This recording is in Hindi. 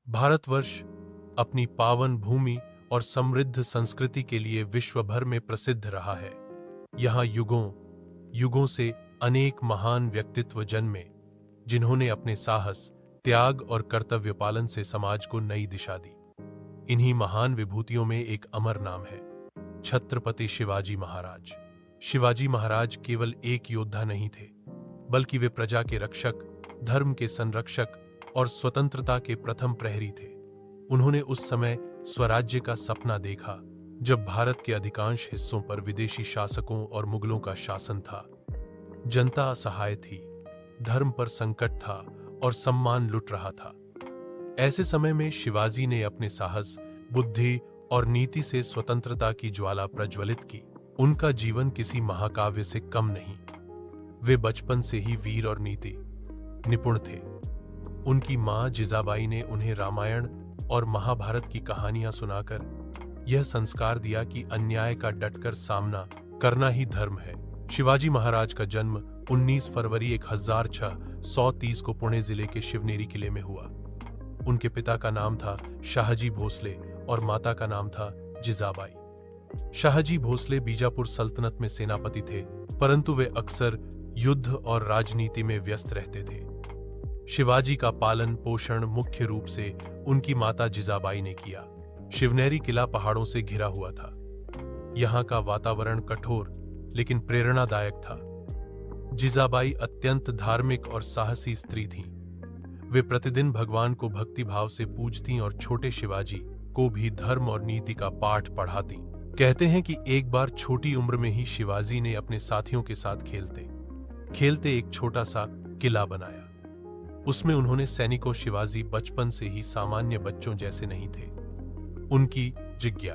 भारतवर्ष अपनी पावन भूमि और समृद्ध संस्कृति के लिए विश्व भर में प्रसिद्ध रहा है। यहाँ युगों युगों से अनेक महान व्यक्तित्व जन्मे, जिन्होंने अपने साहस, त्याग और कर्तव्य पालन से समाज को नई दिशा दी। इन्हीं महान विभूतियों में एक अमर नाम है, छत्रपति शिवाजी महाराज। शिवाजी महाराज केवल एक योद्धा नहीं थे, बल्कि वे प्रजा के रक्षक, धर्म के संरक्षक और स्वतंत्रता के प्रथम प्रहरी थे। उन्होंने उस समय स्वराज्य का सपना देखा, जब भारत के अधिकांश हिस्सों पर विदेशी शासकों और मुगलों का शासन था। जनता असहाय थी, धर्म पर संकट था और सम्मान लुट रहा था। ऐसे समय में शिवाजी ने अपने साहस, बुद्धि और नीति से स्वतंत्रता की ज्वाला प्रज्वलित की। उनका जीवन किसी महाकाव्य से कम नहीं। वे बचपन से ही वीर और नीति निपुण थे। उनकी मां जिजाबाई ने उन्हें रामायण और महाभारत की कहानियां सुनाकर यह संस्कार दिया कि अन्याय का डटकर सामना करना ही धर्म है। शिवाजी महाराज का जन्म 19 फरवरी 1630 को पुणे जिले के शिवनेरी किले में हुआ। उनके पिता का नाम था शाहजी भोसले और माता का नाम था जिजाबाई। शाहजी भोसले बीजापुर सल्तनत में सेनापति थे, परंतु वे अक्सर युद्ध और राजनीति में व्यस्त रहते थे। शिवाजी का पालन पोषण मुख्य रूप से उनकी माता जिजाबाई ने किया। शिवनेरी किला पहाड़ों से घिरा हुआ था। यहाँ का वातावरण कठोर लेकिन प्रेरणादायक था। जिजाबाई अत्यंत धार्मिक और साहसी स्त्री थीं। वे प्रतिदिन भगवान को भक्तिभाव से पूजती और छोटे शिवाजी को भी धर्म और नीति का पाठ पढ़ाती। कहते हैं कि एक बार छोटी उम्र में ही शिवाजी ने अपने साथियों के साथ खेलते खेलते एक छोटा सा किला बनाया। उसमें उन्होंने सैनिकों शिवाजी बचपन से ही सामान्य बच्चों जैसे नहीं थे। उनकी जिज्ञा,